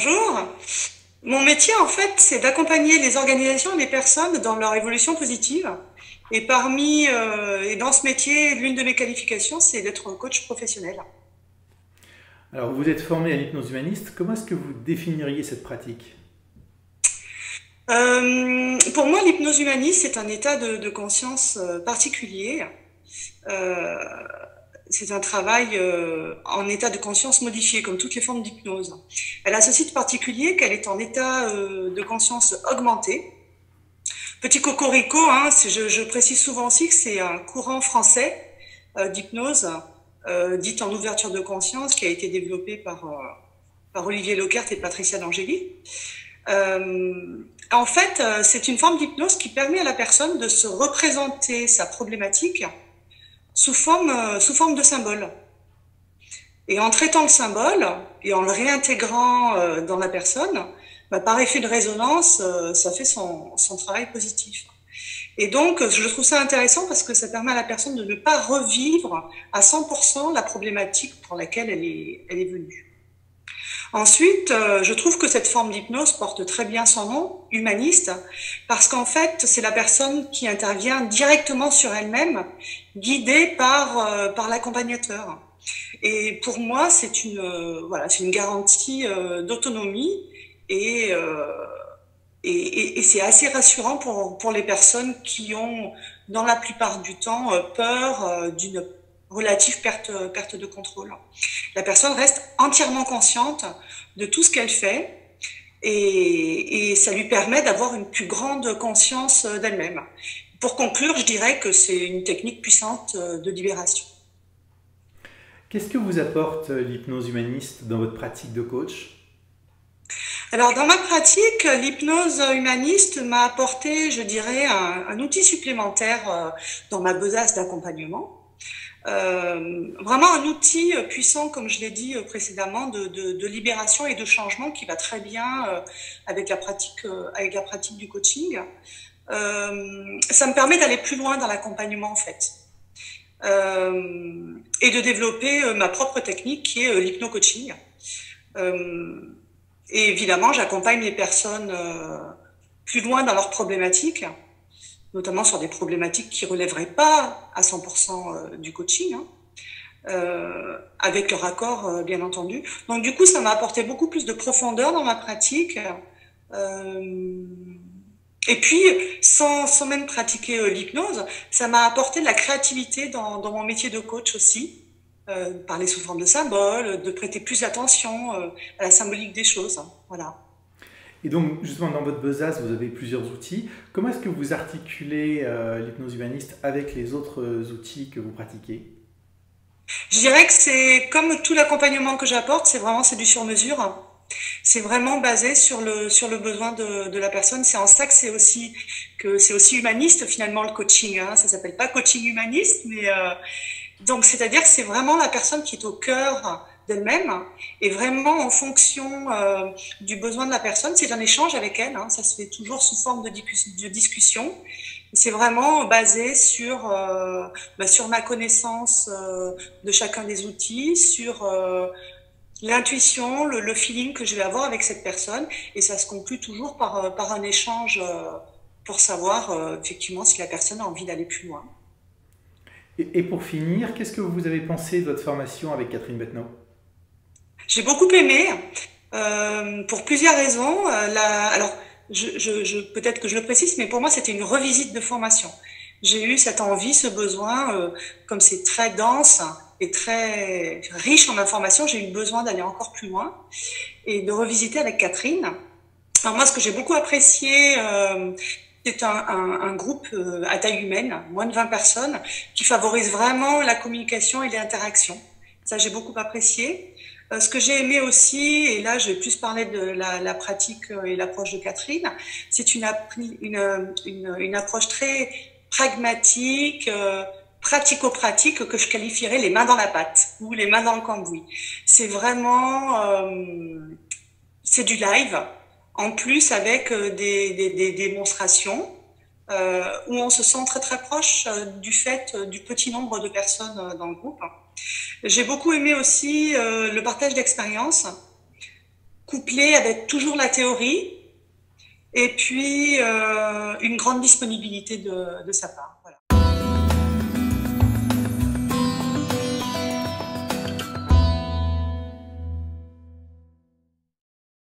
Bonjour. Mon métier, en fait, c'est d'accompagner les organisations et les personnes dans leur évolution positive. Et dans ce métier, l'une de mes qualifications, c'est d'être coach professionnel. Alors, vous êtes formé à l'hypnose humaniste. Comment est-ce que vous définiriez cette pratique? Pour moi, l'hypnose humaniste, c'est un état de conscience particulier. Euh, c'est un travail en état de conscience modifié, comme toutes les formes d'hypnose. Elle a ceci de particulier qu'elle est en état de conscience augmenté. Petit cocorico, hein, je précise souvent aussi que c'est un courant français d'hypnose, dite en ouverture de conscience, qui a été développé par Olivier Lequert et Patricia D'Angeli. En fait, c'est une forme d'hypnose qui permet à la personne de se représenter sa problématique sous forme de symbole. Et en traitant le symbole et en le réintégrant dans la personne, par effet de résonance, ça fait son travail positif. Et donc, je trouve ça intéressant parce que ça permet à la personne de ne pas revivre à 100% la problématique pour laquelle elle est venue. Ensuite, je trouve que cette forme d'hypnose porte très bien son nom, humaniste, parce qu'en fait, c'est la personne qui intervient directement sur elle-même, guidée par l'accompagnateur. Et pour moi, c'est une garantie d'autonomie et, euh, et c'est assez rassurant pour les personnes qui ont, dans la plupart du temps, peur d'une relative perte de contrôle. La personne reste entièrement consciente de tout ce qu'elle fait et ça lui permet d'avoir une plus grande conscience d'elle-même. Pour conclure, je dirais que c'est une technique puissante de libération. Qu'est-ce que vous apporte l'hypnose humaniste dans votre pratique de coach? Alors, dans ma pratique, l'hypnose humaniste m'a apporté, je dirais, un outil supplémentaire dans ma besace d'accompagnement. Vraiment un outil puissant, comme je l'ai dit précédemment, de libération et de changement qui va très bien avec la pratique du coaching. Ça me permet d'aller plus loin dans l'accompagnement, en fait, et de développer ma propre technique qui est l'hypno-coaching. Euh, et évidemment, j'accompagne les personnes plus loin dans leurs problématiques, notamment sur des problématiques qui relèveraient pas à 100% du coaching, hein, avec leur accord, bien entendu. Donc, du coup, ça m'a apporté beaucoup plus de profondeur dans ma pratique. Euh, et puis, sans même pratiquer l'hypnose, ça m'a apporté de la créativité dans mon métier de coach aussi. Parler sous forme de symboles, de prêter plus attention à la symbolique des choses, hein. Voilà. Et donc, justement, dans votre besace, vous avez plusieurs outils. Comment est-ce que vous articulez l'hypnose humaniste avec les autres outils que vous pratiquez? Je dirais que c'est comme tout l'accompagnement que j'apporte, c'est du sur-mesure. C'est vraiment basé sur le besoin de la personne. C'est en ça que c'est aussi humaniste finalement le coaching, hein. Ça s'appelle pas coaching humaniste, mais donc c'est-à-dire que c'est vraiment la personne qui est au cœur d'elle-même et vraiment en fonction du besoin de la personne. C'est un échange avec elle, hein. Ça se fait toujours sous forme de discussion. C'est vraiment basé sur ma connaissance de chacun des outils, sur l'intuition, le feeling que je vais avoir avec cette personne, et ça se conclut toujours par un échange pour savoir effectivement si la personne a envie d'aller plus loin. Et pour finir, qu'est-ce que vous avez pensé de votre formation avec Catherine Bettenau? J'ai beaucoup aimé pour plusieurs raisons. Alors, peut-être que je le précise, mais pour moi, c'était une revisite de formation. J'ai eu cette envie, ce besoin, comme c'est très dense et très riche en informations, j'ai eu besoin d'aller encore plus loin et de revisiter avec Catherine. Alors moi, ce que j'ai beaucoup apprécié, c'est un groupe à taille humaine, moins de 20 personnes, qui favorise vraiment la communication et l'interaction. Ça, j'ai beaucoup apprécié. Ce que j'ai aimé aussi, et là je vais plus parler de la pratique et l'approche de Catherine, c'est une approche très pragmatique, pratico-pratique, que je qualifierais les mains dans la pâte ou les mains dans le cambouis. C'est vraiment, c'est du live, en plus avec des démonstrations où on se sent très très proche du fait du petit nombre de personnes dans le groupe. J'ai beaucoup aimé aussi le partage d'expériences couplé avec toujours la théorie et puis une grande disponibilité de sa part.